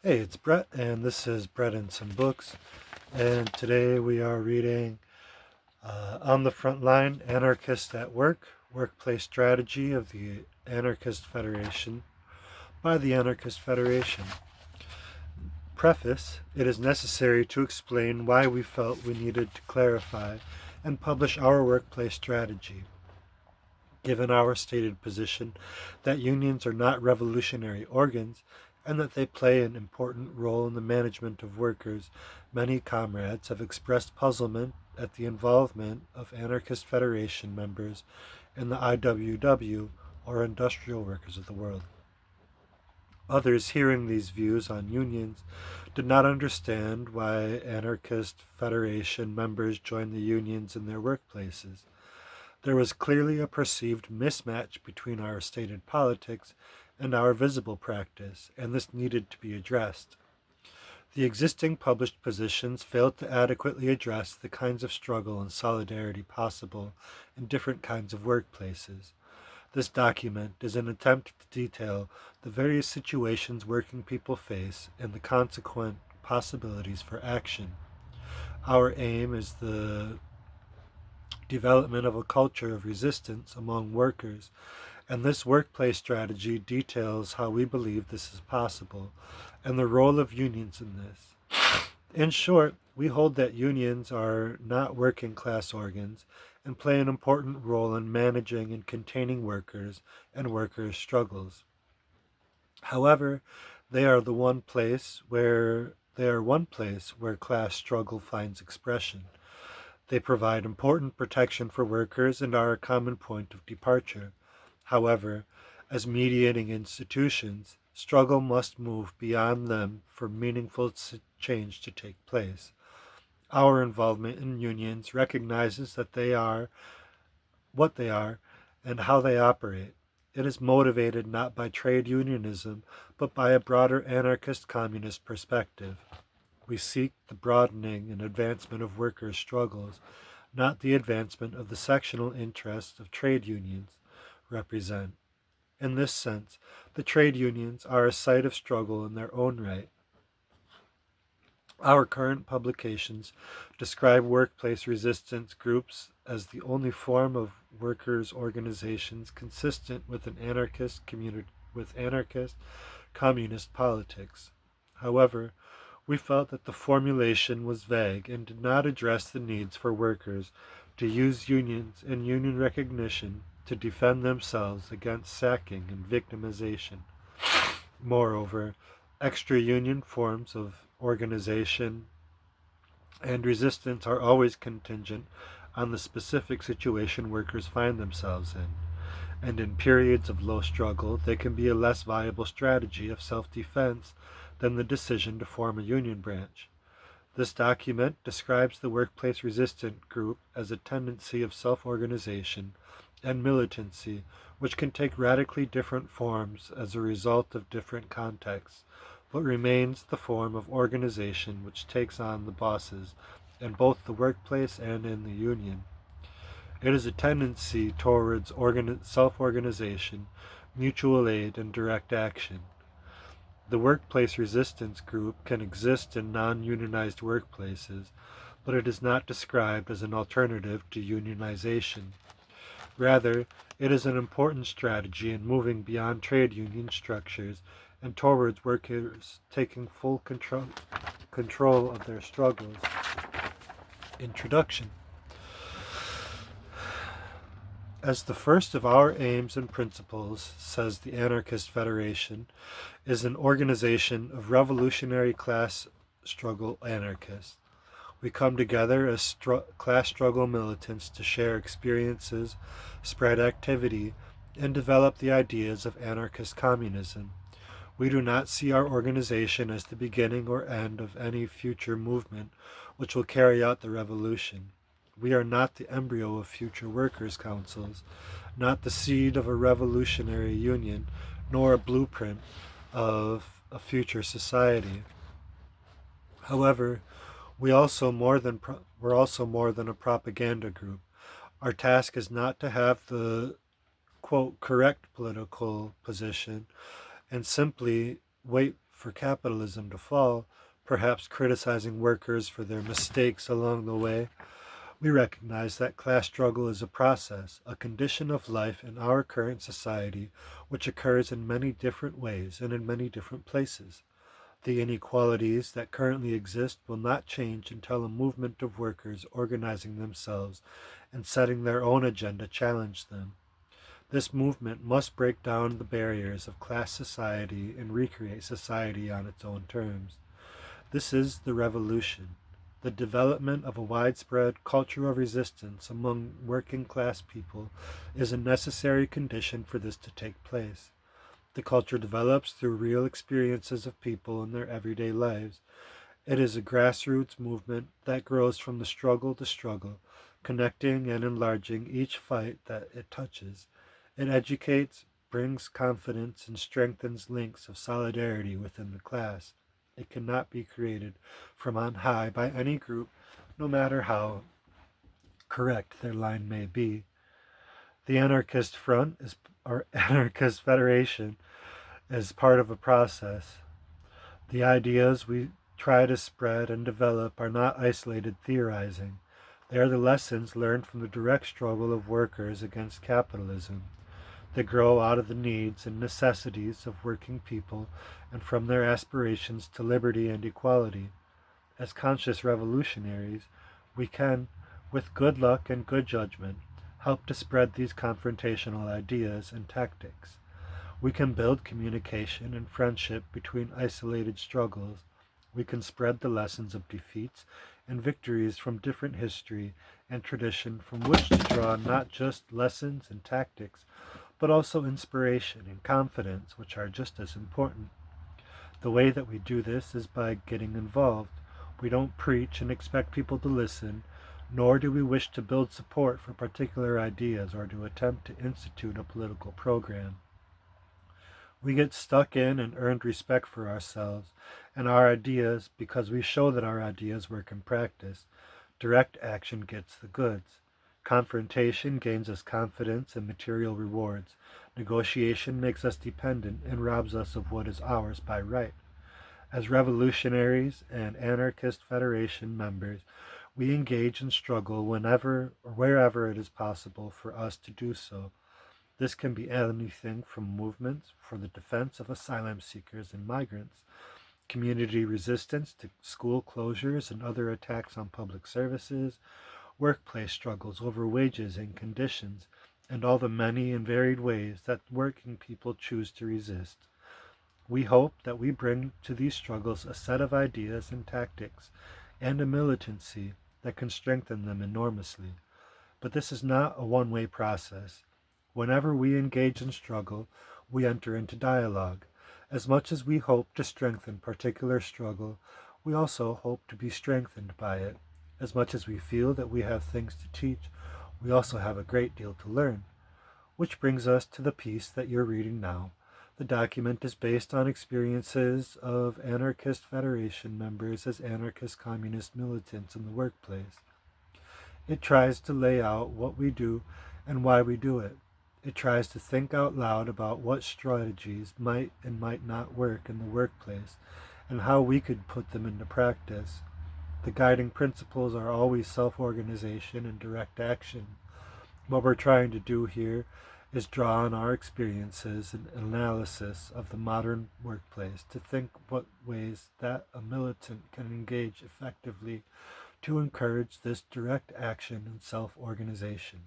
Hey, it's Brett, and this is Brett and Some Books. And today we are reading On the Frontline, Anarchists at Work, Workplace Strategy of the Anarchist Federation by the Anarchist Federation. Preface: it is necessary to explain why we felt we needed to clarify and publish our workplace strategy. Given our stated position that unions are not revolutionary organs and that they play an important role in the management of workers, many comrades have expressed puzzlement at the involvement of Anarchist Federation members in the IWW, or Industrial Workers of the World. Others, hearing these views on unions, did not understand why Anarchist Federation members joined the unions in their workplaces. There was clearly a perceived mismatch between our stated politics and our visible practice, and this needed to be addressed. The existing published positions failed to adequately address the kinds of struggle and solidarity possible in different kinds of workplaces. This document is an attempt to detail the various situations working people face and the consequent possibilities for action. Our aim is the development of a culture of resistance among workers, and this workplace strategy details how we believe this is possible and the role of unions in this. In short, we hold that unions are not working class organs and play an important role in managing and containing workers and workers' struggles. However, they are one place where class struggle finds expression. They provide important protection for workers and are a common point of departure. However, as mediating institutions, struggle must move beyond them for meaningful change to take place. Our involvement in unions recognizes that they are what they are and how they operate. It is motivated not by trade unionism, but by a broader anarchist communist perspective. We seek the broadening and advancement of workers' struggles, not the advancement of the sectional interests of trade unions represent. In this sense, the trade unions are a site of struggle in their own right. Our current publications describe workplace resistance groups as the only form of workers' organizations consistent with anarchist communist politics. However, we felt that the formulation was vague and did not address the needs for workers to use unions and union recognition to defend themselves against sacking and victimization. Moreover, extra-union forms of organization and resistance are always contingent on the specific situation workers find themselves in, and in periods of low struggle they can be a less viable strategy of self-defense than the decision to form a union branch. This document describes the workplace resistant group as a tendency of self-organization and militancy which can take radically different forms as a result of different contexts, but remains the form of organization which takes on the bosses in both the workplace and in the union. It is a tendency towards self-organization, mutual aid, and direct action. The workplace resistance group can exist in non-unionized workplaces, but it is not described as an alternative to unionization. Rather, it is an important strategy in moving beyond trade union structures and towards workers taking full control of their struggles. Introduction. As the first of our aims and principles, says the Anarchist Federation, is an organization of revolutionary class struggle anarchists. We come together as class struggle militants to share experiences, spread activity, and develop the ideas of anarchist communism. We do not see our organization as the beginning or end of any future movement which will carry out the revolution. We are not the embryo of future workers' councils, not the seed of a revolutionary union, nor a blueprint of a future society. However, we're also more than a propaganda group. Our task is not to have the quote correct political position and simply wait for capitalism to fall, perhaps criticizing workers for their mistakes along the way, we recognize that class struggle is a process, a condition of life in our current society, which occurs in many different ways and in many different places. The inequalities that currently exist will not change until a movement of workers organizing themselves and setting their own agenda challenge them. This movement must break down the barriers of class society and recreate society on its own terms. This is the revolution. The development of a widespread culture of resistance among working class people is a necessary condition for this to take place. The culture develops through real experiences of people in their everyday lives. It is a grassroots movement that grows from the struggle to struggle, connecting and enlarging each fight that it touches. It educates, brings confidence, and strengthens links of solidarity within the class. It cannot be created from on high by any group, no matter how correct their line may be. The Anarchist Front or Anarchist Federation is part of a process. The ideas we try to spread and develop are not isolated theorizing. They are the lessons learned from the direct struggle of workers against capitalism. They grow out of the needs and necessities of working people and from their aspirations to liberty and equality. As conscious revolutionaries, we can, with good luck and good judgment, help to spread these confrontational ideas and tactics. We can build communication and friendship between isolated struggles. We can spread the lessons of defeats and victories from different history and tradition from which to draw not just lessons and tactics, but also inspiration and confidence, which are just as important. The way that we do this is by getting involved. We don't preach and expect people to listen, nor do we wish to build support for particular ideas or to attempt to institute a political program. We get stuck in and earned respect for ourselves and our ideas because we show that our ideas work in practice. Direct action gets the goods. Confrontation gains us confidence and material rewards. Negotiation makes us dependent and robs us of what is ours by right. As revolutionaries and anarchist federation members, we engage in struggle whenever or wherever it is possible for us to do so. This can be anything from movements for the defense of asylum seekers and migrants, community resistance to school closures and other attacks on public services, workplace struggles over wages and conditions, and all the many and varied ways that working people choose to resist. We hope that we bring to these struggles a set of ideas and tactics and a militancy that can strengthen them enormously. But this is not a one-way process. Whenever we engage in struggle, we enter into dialogue. As much as we hope to strengthen particular struggle, we also hope to be strengthened by it. As much as we feel that we have things to teach, we also have a great deal to learn. Which brings us to the piece that you're reading now. The document is based on experiences of anarchist federation members as anarchist communist militants in the workplace. It tries to lay out what we do and why we do it. It tries to think out loud about what strategies might and might not work in the workplace and how we could put them into practice. The guiding principles are always self-organization and direct action. What we're trying to do here is draw on our experiences and analysis of the modern workplace to think what ways that a militant can engage effectively to encourage this direct action and self-organization.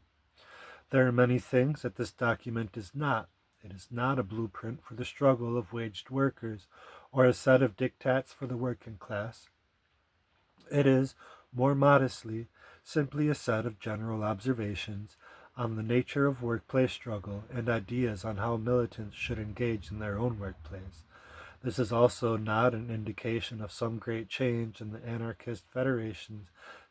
There are many things that this document is not. It is not a blueprint for the struggle of waged workers or a set of diktats for the working class. It is, more modestly, simply a set of general observations on the nature of workplace struggle and ideas on how militants should engage in their own workplace. This is also not an indication of some great change in the anarchist federation's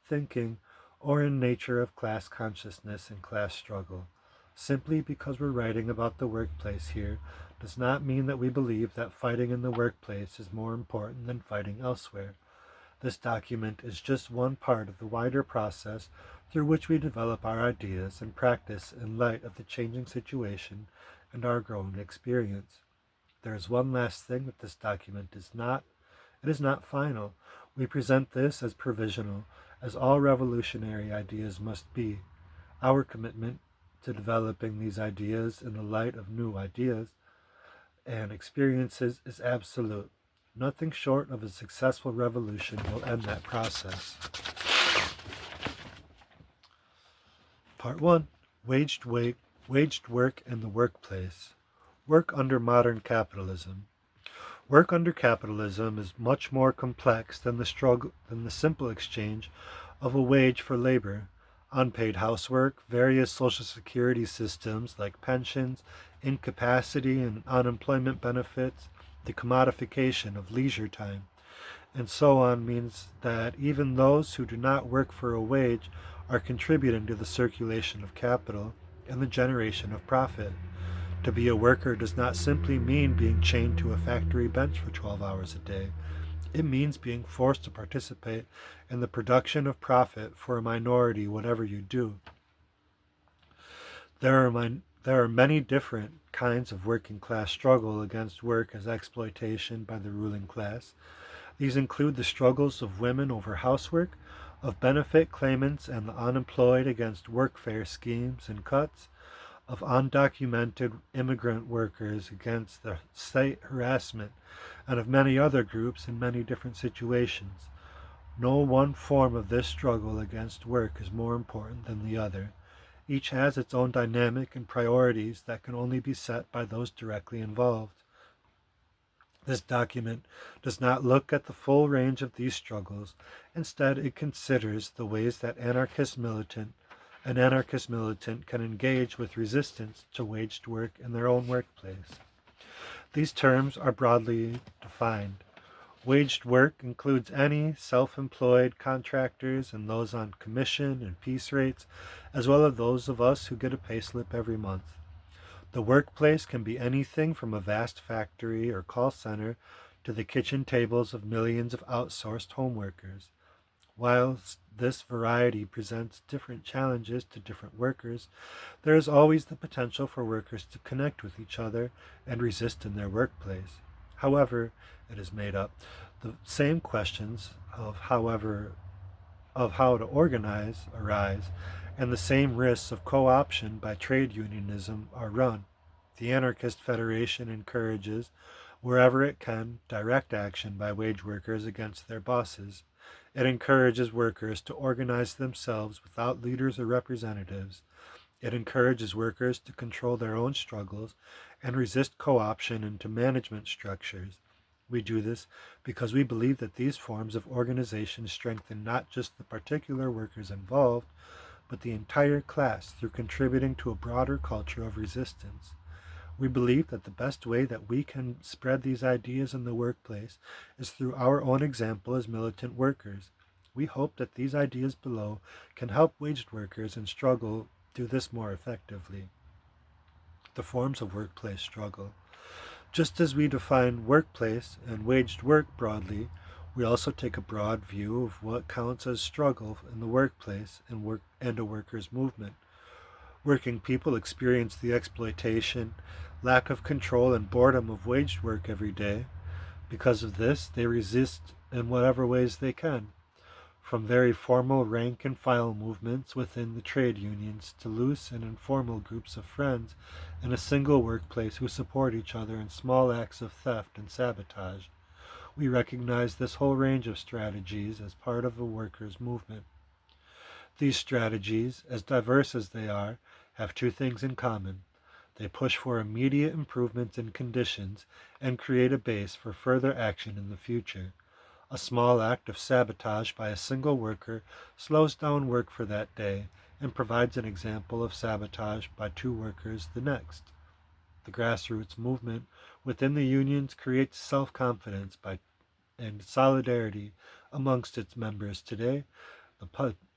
thinking or in nature of class consciousness and class struggle. Simply because we're writing about the workplace here does not mean that we believe that fighting in the workplace is more important than fighting elsewhere. This document is just one part of the wider process through which we develop our ideas and practice in light of the changing situation and our growing experience. There is one last thing that this document is not. It is not final. We present this as provisional, as all revolutionary ideas must be. Our commitment to developing these ideas in the light of new ideas and experiences is absolute. Nothing short of a successful revolution will end that process. Part 1. Waged work in the workplace. Work under modern capitalism. Work under capitalism is much more complex than the simple exchange of a wage for labor. Unpaid housework, various social security systems like pensions, incapacity and unemployment benefits, the commodification of leisure time, and so on means that even those who do not work for a wage are contributing to the circulation of capital and the generation of profit. To be a worker does not simply mean being chained to a factory bench for 12 hours a day. It means being forced to participate in the production of profit for a minority, whatever you do. There are many different kinds of working class struggle against work as exploitation by the ruling class. These include the struggles of women over housework, of benefit claimants and the unemployed against workfare schemes and cuts, of undocumented immigrant workers against the state harassment, and of many other groups in many different situations. No one form of this struggle against work is more important than the other. Each has its own dynamic and priorities that can only be set by those directly involved. This document does not look at the full range of these struggles. Instead, it considers the ways that an anarchist militant can engage with resistance to waged work in their own workplace. These terms are broadly defined. Waged work includes any self-employed contractors and those on commission and piece rates, as well as those of us who get a payslip every month. The workplace can be anything from a vast factory or call center to the kitchen tables of millions of outsourced home workers. Whilst this variety presents different challenges to different workers, there is always the potential for workers to connect with each other and resist in their workplace. However, it is made up. The same questions of how to organize arise, and the same risks of co-option by trade unionism are run. The Anarchist Federation encourages, wherever it can, direct action by wage workers against their bosses. It encourages workers to organize themselves without leaders or representatives. It encourages workers to control their own struggles and resist co-option into management structures. We do this because we believe that these forms of organization strengthen not just the particular workers involved, but the entire class through contributing to a broader culture of resistance. We believe that the best way that we can spread these ideas in the workplace is through our own example as militant workers. We hope that these ideas below can help waged workers in struggle do this more effectively. The forms of workplace struggle. Just as we define workplace and waged work broadly, we also take a broad view of what counts as struggle in the workplace and a workers' movement. Working people experience the exploitation, lack of control, and boredom of waged work every day. Because of this, they resist in whatever ways they can, from very formal rank and file movements within the trade unions to loose and informal groups of friends in a single workplace who support each other in small acts of theft and sabotage. We recognize this whole range of strategies as part of a workers' movement. These strategies, as diverse as they are, have two things in common. They push for immediate improvements in conditions and create a base for further action in the future. A small act of sabotage by a single worker slows down work for that day and provides an example of sabotage by two workers the next. The grassroots movement within the unions creates self-confidence and solidarity amongst its members today,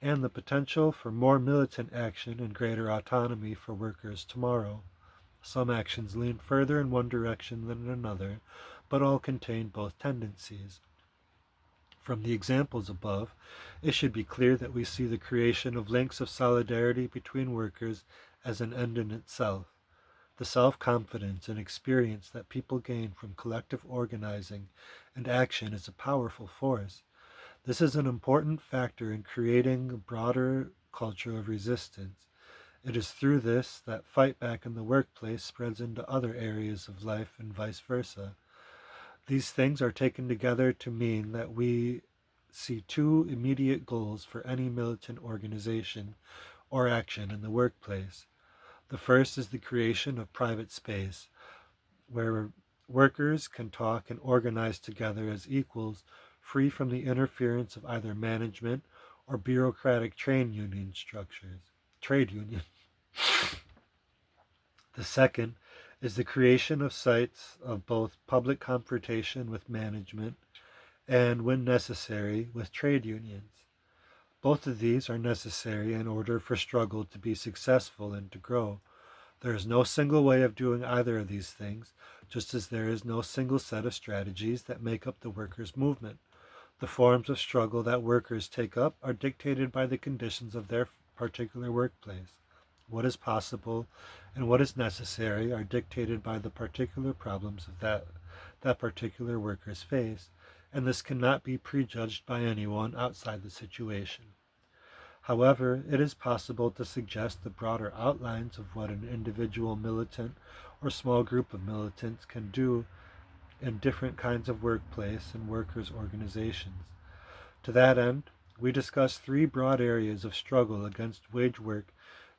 and the potential for more militant action and greater autonomy for workers tomorrow. Some actions lean further in one direction than in another, but all contain both tendencies. From the examples above, it should be clear that we see the creation of links of solidarity between workers as an end in itself. The self-confidence and experience that people gain from collective organizing and action is a powerful force. This is an important factor in creating a broader culture of resistance. It is through this that fight back in the workplace spreads into other areas of life and vice versa. These things are taken together to mean that we see two immediate goals for any militant organization or action in the workplace. The first is the creation of private space, where workers can talk and organize together as equals, free from the interference of either management or bureaucratic trade union structures. Trade union. The second is the creation of sites of both public confrontation with management and, when necessary, with trade unions. Both of these are necessary in order for struggle to be successful and to grow. There is no single way of doing either of these things, just as there is no single set of strategies that make up the workers' movement. The forms of struggle that workers take up are dictated by the conditions of their particular workplace. What is possible and what is necessary are dictated by the particular problems of that particular workers face, and this cannot be prejudged by anyone outside the situation. However, it is possible to suggest the broader outlines of what an individual militant or small group of militants can do in different kinds of workplace and workers' organizations. To that end, we discuss three broad areas of struggle against wage work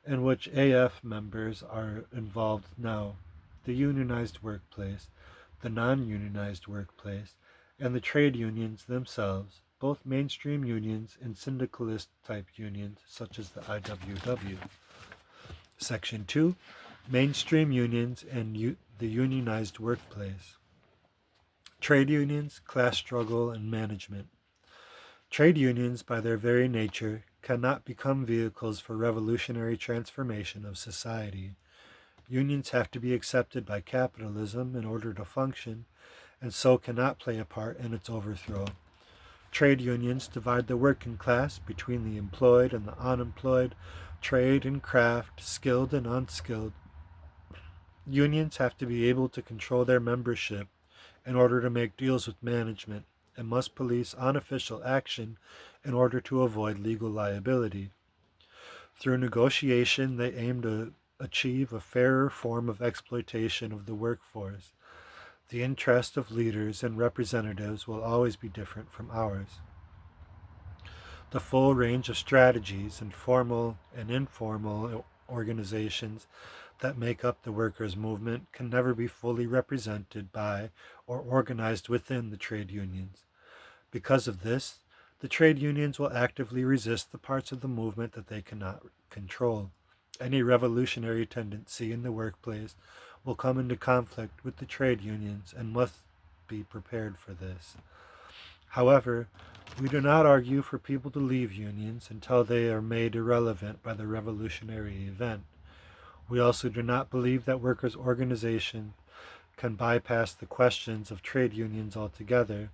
in which AF members are involved now: the unionized workplace, the non-unionized workplace, and the trade unions themselves, both mainstream unions and syndicalist-type unions such as the IWW. Section 2, Mainstream Unions and the Unionized Workplace. Trade unions, class struggle, and management. Trade unions, by their very nature, cannot become vehicles for revolutionary transformation of society. Unions have to be accepted by capitalism in order to function, and so cannot play a part in its overthrow. Trade unions divide the working class between the employed and the unemployed, trade and craft, skilled and unskilled. Unions have to be able to control their membership in order to make deals with management, and must police unofficial action in order to avoid legal liability. Through negotiation, they aim to achieve a fairer form of exploitation of the workforce. The interest of leaders and representatives will always be different from ours. The full range of strategies and formal and informal organizations that make up the workers' movement can never be fully represented by or organized within the trade unions. Because of this, the trade unions will actively resist the parts of the movement that they cannot control. Any revolutionary tendency in the workplace will come into conflict with the trade unions and must be prepared for this. However, we do not argue for people to leave unions until they are made irrelevant by the revolutionary event. We also do not believe that workers' organization can bypass the questions of trade unions altogether.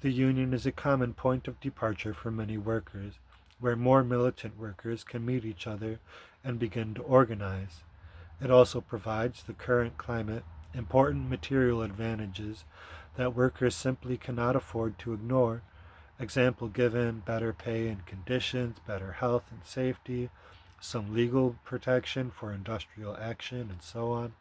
The union is a common point of departure for many workers, where more militant workers can meet each other and begin to organize. It also provides the current climate important material advantages that workers simply cannot afford to ignore. Example given: better pay and conditions, better health and safety, some legal protection for industrial action, and so on.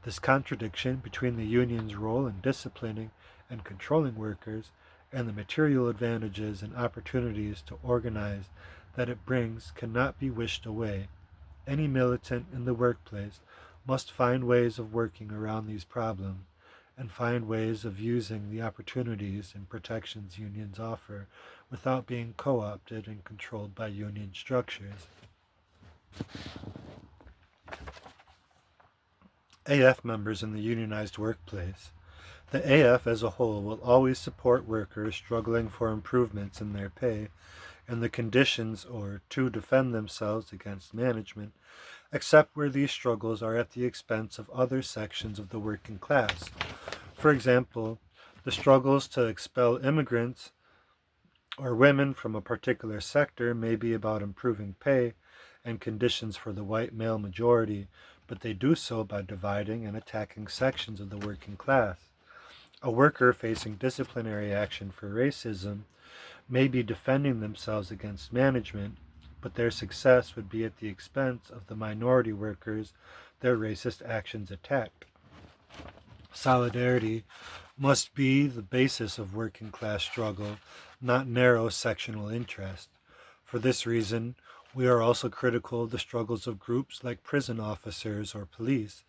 This contradiction between the union's role in disciplining and controlling workers and the material advantages and opportunities to organize that it brings cannot be wished away. Any militant in the workplace must find ways of working around these problems and find ways of using the opportunities and protections unions offer without being co-opted and controlled by union structures. AF members in the unionized workplace. The AF as a whole will always support workers struggling for improvements in their pay and the conditions or to defend themselves against management, except where these struggles are at the expense of other sections of the working class. For example, the struggles to expel immigrants or women from a particular sector may be about improving pay and conditions for the white male majority, but they do so by dividing and attacking sections of the working class. A worker facing disciplinary action for racism may be defending themselves against management, but their success would be at the expense of the minority workers their racist actions attacked. Solidarity must be the basis of working class struggle, not narrow sectional interest. For this reason, we are also critical of the struggles of groups like prison officers or police.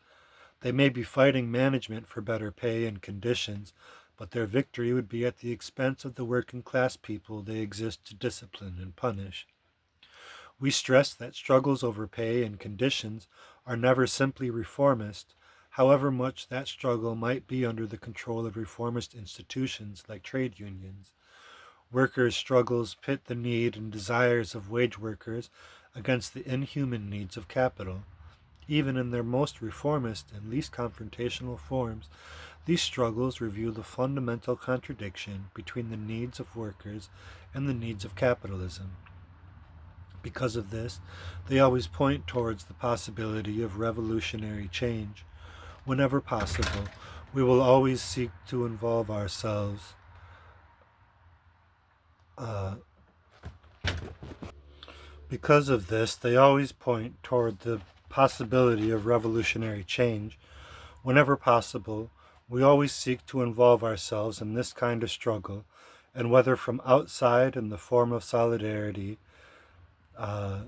They may be fighting management for better pay and conditions, but their victory would be at the expense of the working class people they exist to discipline and punish. We stress that struggles over pay and conditions are never simply reformist, however much that struggle might be under the control of reformist institutions like trade unions. Workers' struggles pit the need and desires of wage workers against the inhuman needs of capital. Even in their most reformist and least confrontational forms, these struggles reveal the fundamental contradiction between the needs of workers and the needs of capitalism. Because of this, they always point towards the possibility of revolutionary change. Whenever possible, we will always seek to involve ourselves Because of this, they always point toward the possibility of revolutionary change. Whenever possible, we always seek to involve ourselves in this kind of struggle, and whether from outside in the form of solidarity, uh,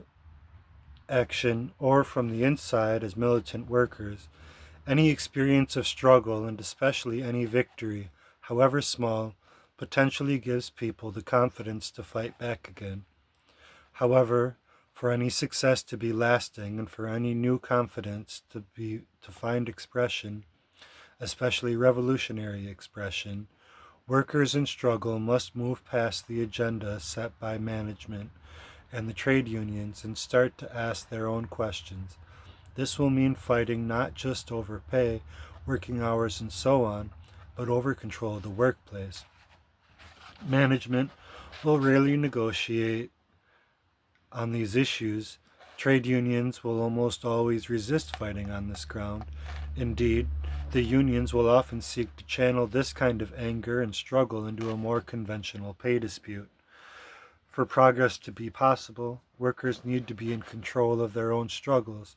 action, or from the inside as militant workers, any experience of struggle, and especially any victory, however small, potentially gives people the confidence to fight back again. However, for any success to be lasting and for any new confidence to find expression, especially revolutionary expression, workers in struggle must move past the agenda set by management and the trade unions and start to ask their own questions. This will mean fighting not just over pay, working hours, and so on, but over control of the workplace. Management will rarely negotiate on these issues. Trade unions will almost always resist fighting on this ground. Indeed, the unions will often seek to channel this kind of anger and struggle into a more conventional pay dispute. For progress to be possible, workers need to be in control of their own struggles.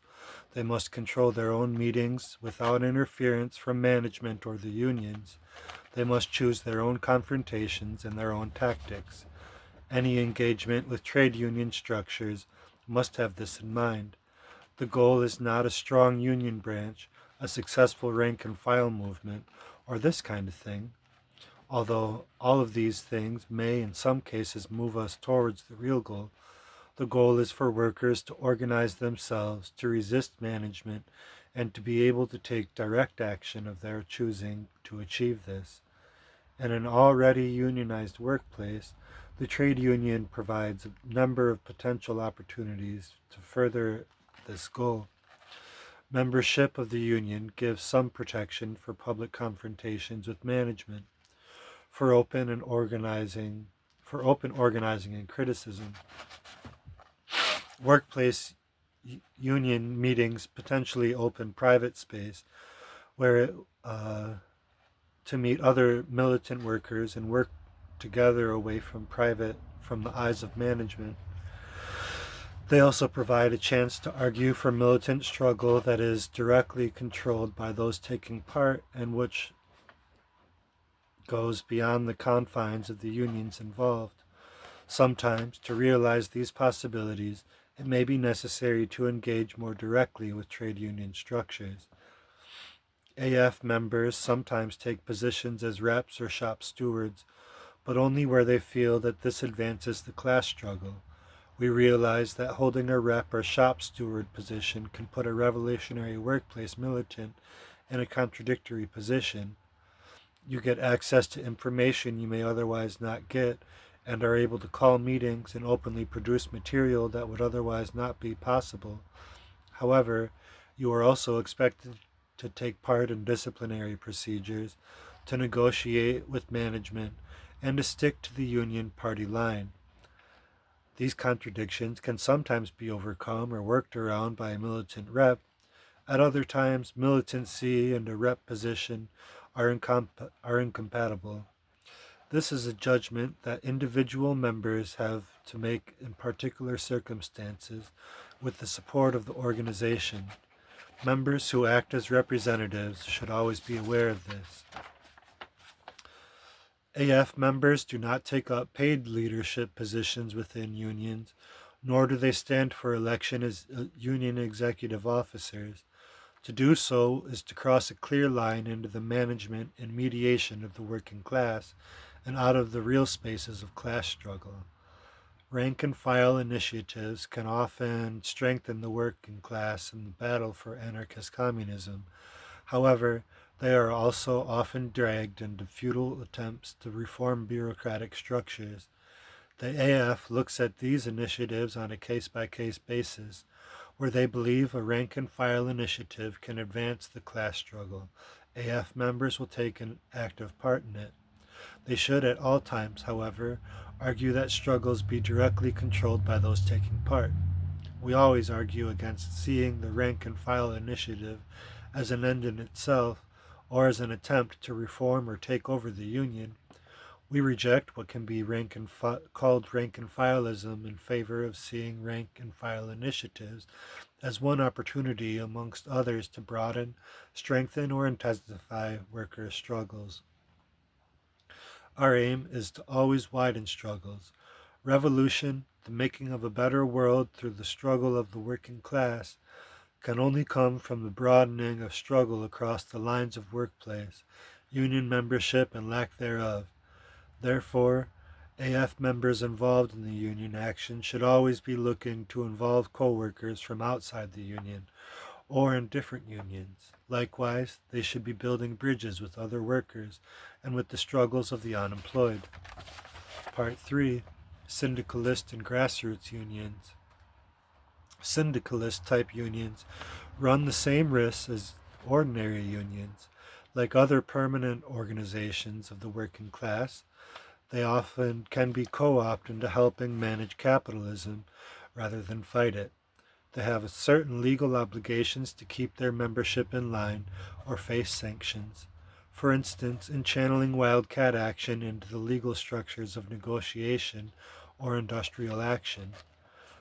They must control their own meetings without interference from management or the unions. They must choose their own confrontations and their own tactics. Any engagement with trade union structures must have this in mind. The goal is not a strong union branch, a successful rank and file movement, or this kind of thing, although all of these things may in some cases move us towards the real goal. The goal is for workers to organize themselves, to resist management, and to be able to take direct action of their choosing to achieve this. In an already unionized workplace, the trade union provides a number of potential opportunities to further this goal. Membership of the union gives some protection for public confrontations with management, for open organizing and criticism. Workplace union meetings potentially open private space where to meet other militant workers and work together away from the eyes of management. They also provide a chance to argue for militant struggle that is directly controlled by those taking part and which goes beyond the confines of the unions involved. Sometimes, to realize these possibilities, it may be necessary to engage more directly with trade union structures. AF members sometimes take positions as reps or shop stewards, but only where they feel that this advances the class struggle. We realize that holding a rep or shop steward position can put a revolutionary workplace militant in a contradictory position. You get access to information you may otherwise not get, and are able to call meetings and openly produce material that would otherwise not be possible. However, you are also expected to take part in disciplinary procedures, to negotiate with management, and to stick to the union party line. These contradictions can sometimes be overcome or worked around by a militant rep, At other times, militancy and a rep position are incompatible. This is a judgment that individual members have to make in particular circumstances with the support of the organization. Members who act as representatives should always be aware of this. AF members do not take up paid leadership positions within unions, nor do they stand for election as union executive officers. To do so is to cross a clear line into the management and mediation of the working class and out of the real spaces of class struggle. Rank and file initiatives can often strengthen the working class in the battle for anarchist communism. However, they are also often dragged into futile attempts to reform bureaucratic structures. The AF looks at these initiatives on a case by case basis, where they believe a rank and file initiative can advance the class struggle. AF members will take an active part in it. They should at all times, however, argue that struggles be directly controlled by those taking part. We always argue against seeing the rank and file initiative as an end in itself or as an attempt to reform or take over the union. We reject what can be called rank and fileism in favor of seeing rank and file initiatives as one opportunity amongst others to broaden, strengthen, or intensify workers' struggles. Our aim is to always widen struggles. Revolution, the making of a better world through the struggle of the working class, can only come from the broadening of struggle across the lines of workplace, union membership, and lack thereof. Therefore, AF members involved in the union action should always be looking to involve co-workers from outside the union or in different unions. Likewise, they should be building bridges with other workers and with the struggles of the unemployed. Part 3. Syndicalist and grassroots unions. Syndicalist type unions run the same risks as ordinary unions. Like other permanent organizations of the working class, they often can be co-opted into helping manage capitalism rather than fight it. They have certain legal obligations to keep their membership in line or face sanctions. For instance, in channeling wildcat action into the legal structures of negotiation or industrial action.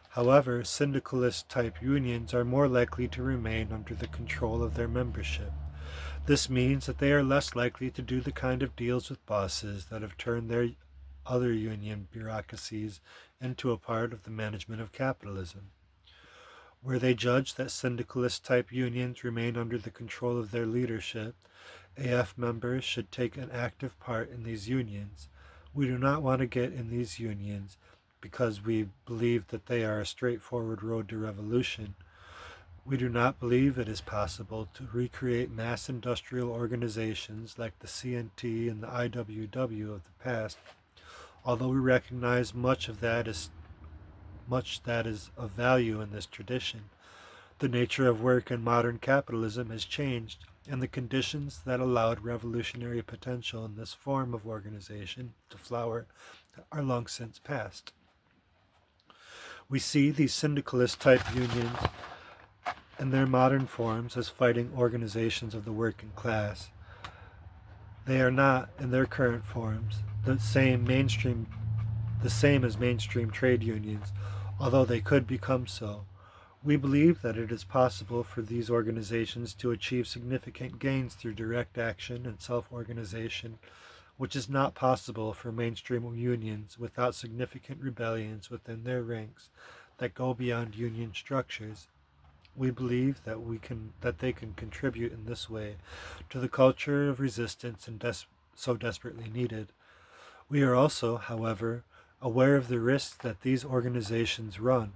However, syndicalist type unions are more likely to remain under the control of their membership. This means that they are less likely to do the kind of deals with bosses that have turned their other union bureaucracies into a part of the management of capitalism. Where they judge that syndicalist type unions remain under the control of their leadership, AF members should take an active part in these unions. We do not want to get in these unions because we believe that they are a straightforward road to revolution. We do not believe it is possible to recreate mass industrial organizations like the CNT and the IWW of the past, although we recognize much that is of value in this tradition. The nature of work in modern capitalism has changed, and the conditions that allowed revolutionary potential in this form of organization to flower are long since past. We see these syndicalist type unions in their modern forms as fighting organizations of the working class. They are not, in their current forms, the same as mainstream trade unions, although they could become so. We believe that it is possible for these organizations to achieve significant gains through direct action and self-organization, which is not possible for mainstream unions without significant rebellions within their ranks that go beyond union structures. We believe that they can contribute in this way to the culture of resistance so desperately needed. We are also, however, aware of the risks that these organizations run.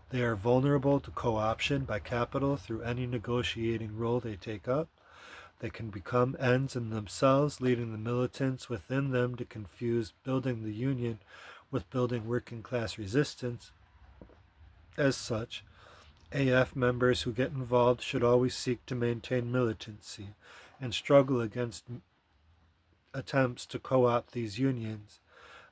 They are vulnerable to co-option by capital through any negotiating role they take up. They can become ends in themselves, leading the militants within them to confuse building the union with building working class resistance. As such, AF members who get involved should always seek to maintain militancy and struggle against attempts to co-opt these unions.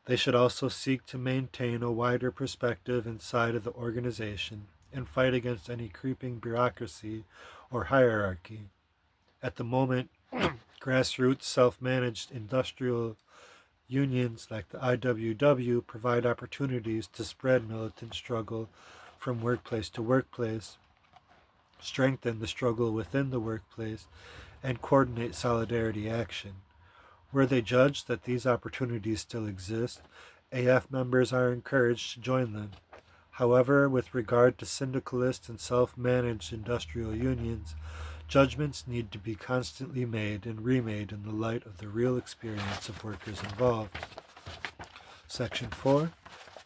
They should also seek to maintain a wider perspective inside of the organization and fight against any creeping bureaucracy or hierarchy. At the moment, grassroots self-managed industrial unions like the IWW provide opportunities to spread militant struggle from workplace to workplace, strengthen the struggle within the workplace, and coordinate solidarity action. Where they judge that these opportunities still exist, AF members are encouraged to join them. However, with regard to syndicalist and self-managed industrial unions, judgments need to be constantly made and remade in the light of the real experience of workers involved. Section 4.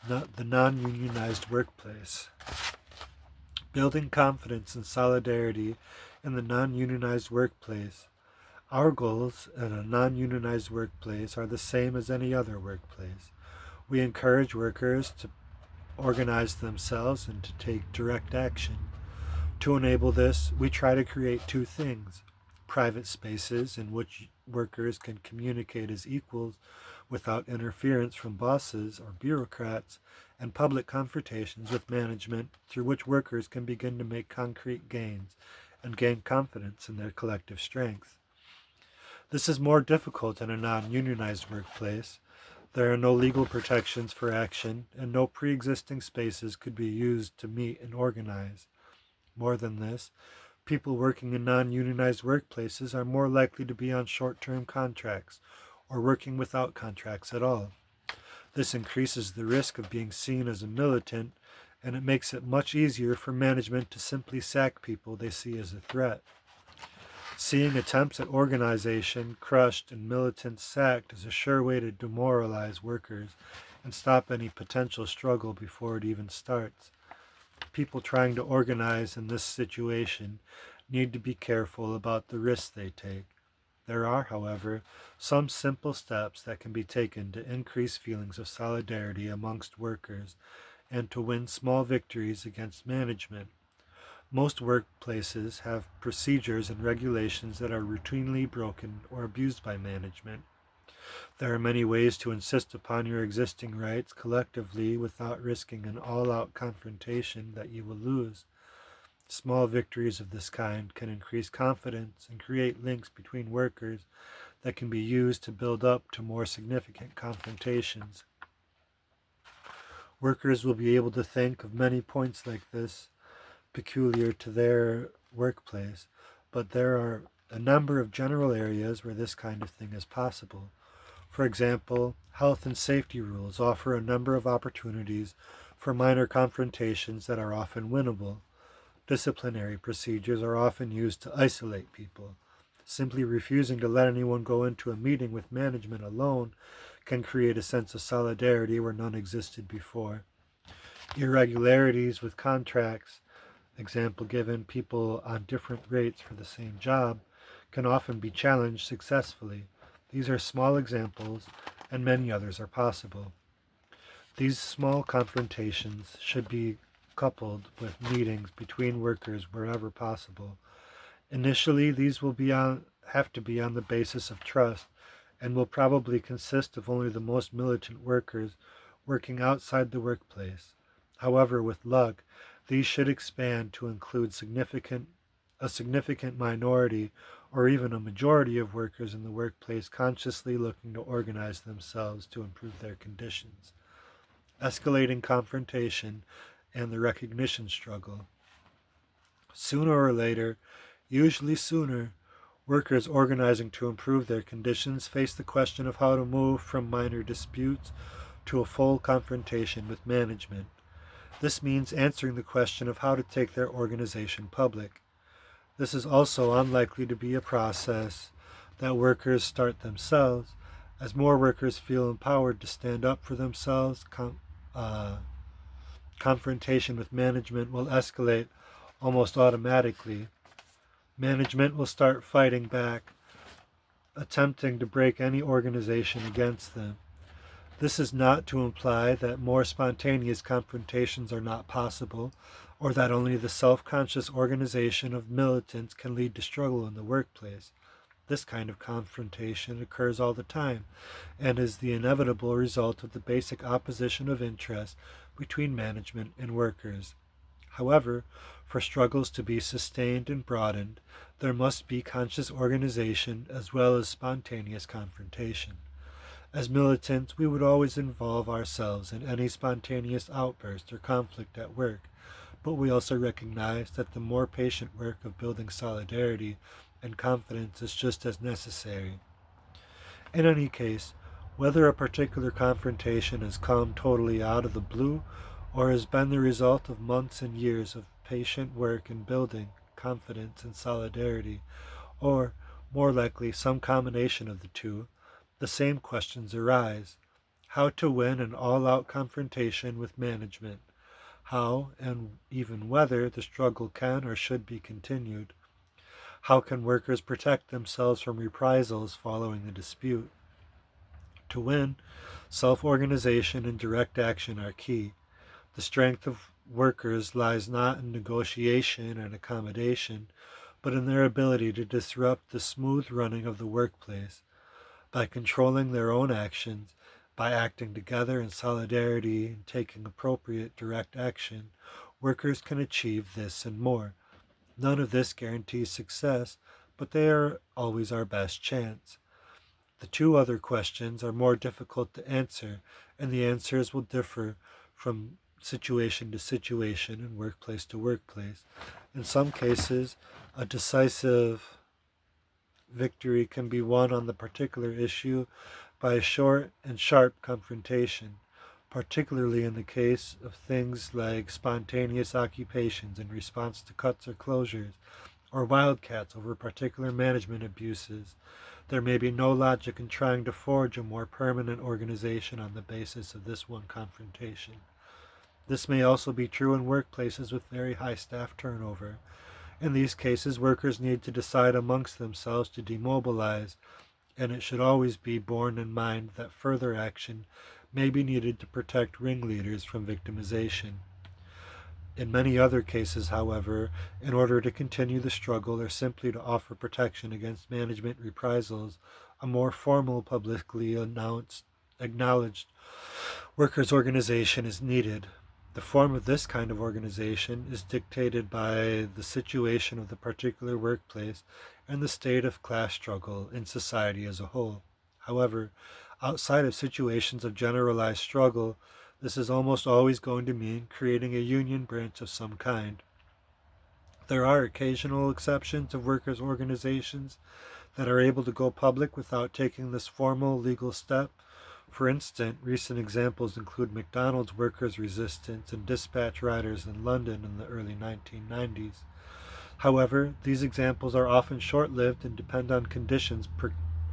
The non-unionized workplace. Building confidence and solidarity in the non-unionized workplace. Our goals in a non-unionized workplace are the same as any other workplace. We encourage workers to organize themselves and to take direct action. To enable this, we try to create two things: private spaces in which workers can communicate as equals without interference from bosses or bureaucrats, and public confrontations with management through which workers can begin to make concrete gains and gain confidence in their collective strength. This is more difficult in a non-unionized workplace. There are no legal protections for action, and no pre-existing spaces could be used to meet and organize. More than this, people working in non-unionized workplaces are more likely to be on short-term contracts or working without contracts at all. This increases the risk of being seen as a militant, and it makes it much easier for management to simply sack people they see as a threat. Seeing attempts at organization crushed and militants sacked is a sure way to demoralize workers and stop any potential struggle before it even starts. People trying to organize in this situation need to be careful about the risks they take. There are, however, some simple steps that can be taken to increase feelings of solidarity amongst workers and to win small victories against management. Most workplaces have procedures and regulations that are routinely broken or abused by management. There are many ways to insist upon your existing rights collectively without risking an all-out confrontation that you will lose. Small victories of this kind can increase confidence and create links between workers that can be used to build up to more significant confrontations. Workers will be able to think of many points like this peculiar to their workplace, but there are a number of general areas where this kind of thing is possible. For example, health and safety rules offer a number of opportunities for minor confrontations that are often winnable. Disciplinary procedures are often used to isolate people. Simply refusing to let anyone go into a meeting with management alone can create a sense of solidarity where none existed before. Irregularities with contracts, example given people on different rates for the same job, can often be challenged successfully. These are small examples, and many others are possible. These small confrontations should be coupled with meetings between workers wherever possible. Initially, these will have to be on the basis of trust and will probably consist of only the most militant workers working outside the workplace. However, with luck, these should expand to include a significant minority or even a majority of workers in the workplace consciously looking to organize themselves to improve their conditions. Escalating confrontation and the recognition struggle. Sooner or later, usually sooner, workers organizing to improve their conditions face the question of how to move from minor disputes to a full confrontation with management. This means answering the question of how to take their organization public. This is also unlikely to be a process that workers start themselves. As more workers feel empowered to stand up for themselves, confrontation with management will escalate almost automatically. Management will start fighting back, attempting to break any organization against them. This is not to imply that more spontaneous confrontations are not possible, or that only the self-conscious organization of militants can lead to struggle in the workplace. This kind of confrontation occurs all the time, and is the inevitable result of the basic opposition of interest between management and workers. However, for struggles to be sustained and broadened, there must be conscious organization as well as spontaneous confrontation. As militants, we would always involve ourselves in any spontaneous outburst or conflict at work, but we also recognize that the more patient work of building solidarity and confidence is just as necessary. In any case, whether a particular confrontation has come totally out of the blue or has been the result of months and years of patient work in building confidence and solidarity, or, more likely, some combination of the two, the same questions arise. How to win an all-out confrontation with management, how and even whether the struggle can or should be continued, how can workers protect themselves from reprisals following the dispute. To win, self-organization and direct action are key. The strength of workers lies not in negotiation and accommodation, but in their ability to disrupt the smooth running of the workplace. By controlling their own actions, by acting together in solidarity and taking appropriate direct action, workers can achieve this and more. None of this guarantees success, but they are always our best chance. The two other questions are more difficult to answer, and the answers will differ from situation to situation and workplace to workplace. In some cases, a decisive victory can be won on the particular issue by a short and sharp confrontation, particularly in the case of things like spontaneous occupations in response to cuts or closures, or wildcats over particular management abuses. There may be no logic in trying to forge a more permanent organization on the basis of this one confrontation. This may also be true in workplaces with very high staff turnover. In these cases, workers need to decide amongst themselves to demobilize, and it should always be borne in mind that further action may be needed to protect ringleaders from victimization. In many other cases, however, in order to continue the struggle or simply to offer protection against management reprisals, a more formal, publicly acknowledged workers' organization is needed. The form of this kind of organization is dictated by the situation of the particular workplace and the state of class struggle in society as a whole. However, outside of situations of generalized struggle, this is almost always going to mean creating a union branch of some kind. There are occasional exceptions of workers' organizations that are able to go public without taking this formal legal step. For instance, recent examples include McDonald's workers' resistance and dispatch riders in London in the early 1990s. However, these examples are often short-lived and depend on conditions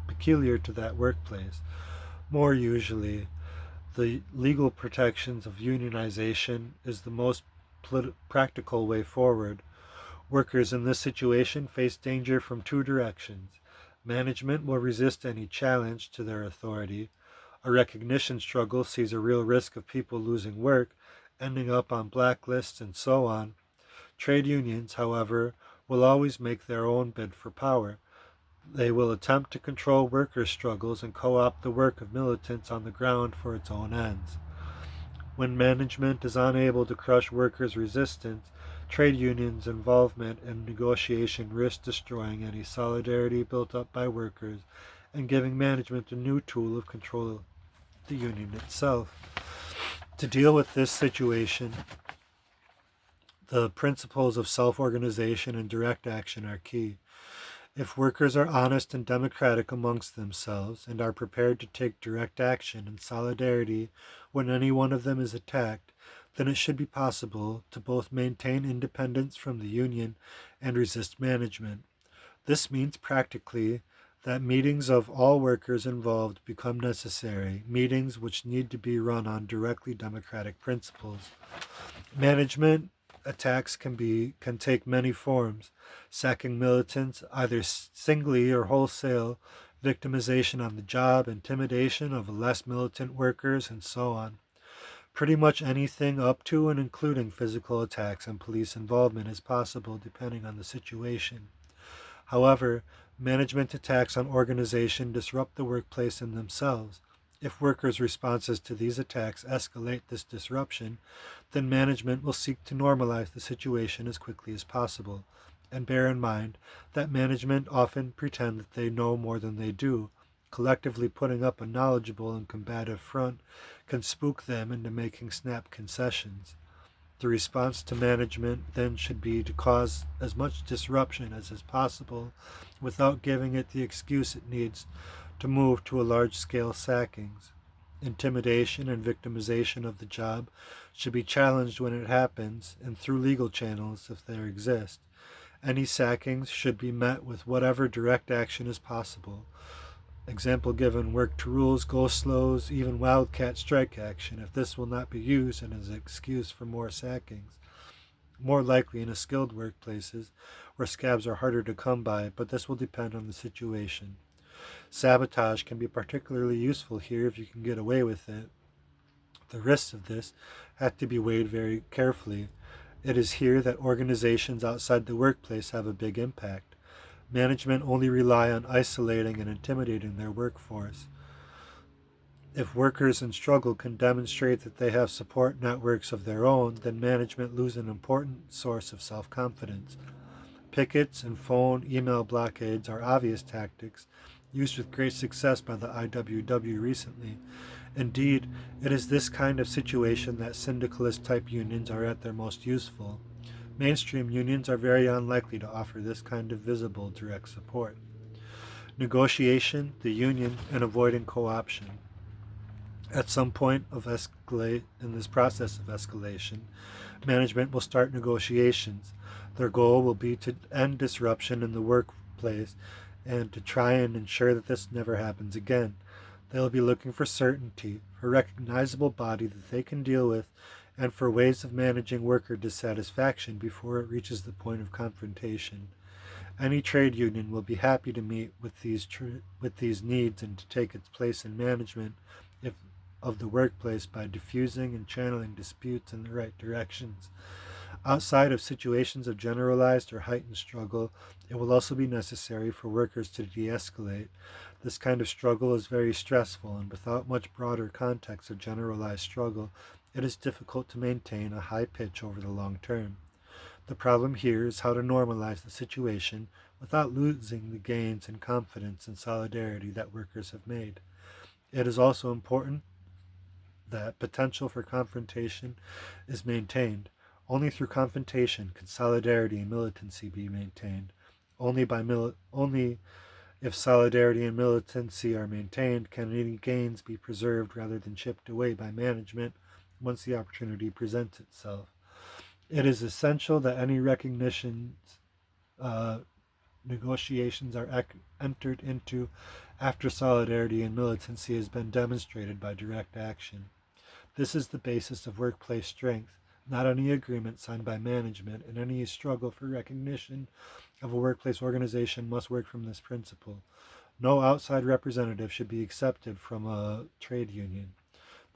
peculiar to that workplace. More usually, the legal protections of unionization is the most practical way forward. Workers in this situation face danger from two directions. Management will resist any challenge to their authority. A recognition struggle sees a real risk of people losing work, ending up on blacklists, and so on. Trade unions, however, will always make their own bid for power. They will attempt to control workers' struggles and co-opt the work of militants on the ground for its own ends. When management is unable to crush workers' resistance, trade unions' involvement in negotiation risk destroying any solidarity built up by workers and giving management a new tool of control, the union itself. To deal with this situation, the principles of self-organization and direct action are key. If workers are honest and democratic amongst themselves and are prepared to take direct action in solidarity when any one of them is attacked, then it should be possible to both maintain independence from the union and resist management. This means practically that meetings of all workers involved become necessary, meetings which need to be run on directly democratic principles. Management attacks can take many forms: sacking militants either singly or wholesale, victimization on the job, intimidation of less militant workers, and so on. Pretty much anything up to and including physical attacks and police involvement is possible depending on the situation. However, management attacks on organization disrupt the workplace in themselves. If workers' responses to these attacks escalate this disruption, then management will seek to normalize the situation as quickly as possible, and bear in mind that management often pretend that they know more than they do. Collectively putting up a knowledgeable and combative front can spook them into making snap concessions. The response to management then should be to cause as much disruption as is possible without giving it the excuse it needs to move to a large-scale sackings. Intimidation and victimization of the job should be challenged when it happens and through legal channels if there exist. Any sackings should be met with whatever direct action is possible. Example given: work to rules, go slows, even wildcat strike action, if this will not be used and as an excuse for more sackings. More likely in a skilled workplaces where scabs are harder to come by, but this will depend on the situation. Sabotage can be particularly useful here if you can get away with it. The risks of this have to be weighed very carefully. It is here that organizations outside the workplace have a big impact. Management only rely on isolating and intimidating their workforce. If workers in struggle can demonstrate that they have support networks of their own, then management loses an important source of self-confidence. Pickets and phone, email blockades are obvious tactics used with great success by the IWW recently. Indeed, it is this kind of situation that syndicalist-type unions are at their most useful. Mainstream unions are very unlikely to offer this kind of visible, direct support. Negotiation, the union, and avoiding co-option. At some point in this process of escalation, management will start negotiations. Their goal will be to end disruption in the workplace and to try and ensure that this never happens again. They will be looking for certainty, for a recognizable body that they can deal with, and for ways of managing worker dissatisfaction before it reaches the point of confrontation. Any trade union will be happy to meet with these needs and to take its place in management of the workplace by diffusing and channeling disputes in the right directions. Outside of situations of generalized or heightened struggle, it will also be necessary for workers to de-escalate. This kind of struggle is very stressful, and without much broader context of generalized struggle, it is difficult to maintain a high pitch over the long term. The problem here is how to normalize the situation without losing the gains in confidence and solidarity that workers have made. It is also important that potential for confrontation is maintained. Only through confrontation can solidarity and militancy be maintained. Only if solidarity and militancy are maintained can any gains be preserved rather than chipped away by management once the opportunity presents itself. It is essential that any negotiations are entered into after solidarity and militancy has been demonstrated by direct action. This is the basis of workplace strength, not any agreement signed by management, and any struggle for recognition of a workplace organization must work from this principle. No outside representative should be accepted from a trade union.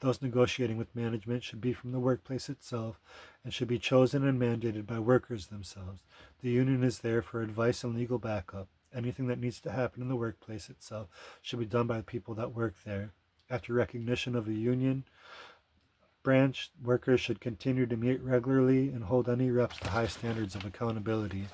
Those negotiating with management should be from the workplace itself and should be chosen and mandated by workers themselves. The union is there for advice and legal backup. Anything that needs to happen in the workplace itself should be done by the people that work there. After recognition of a union branch, workers should continue to meet regularly and hold any reps to high standards of accountability.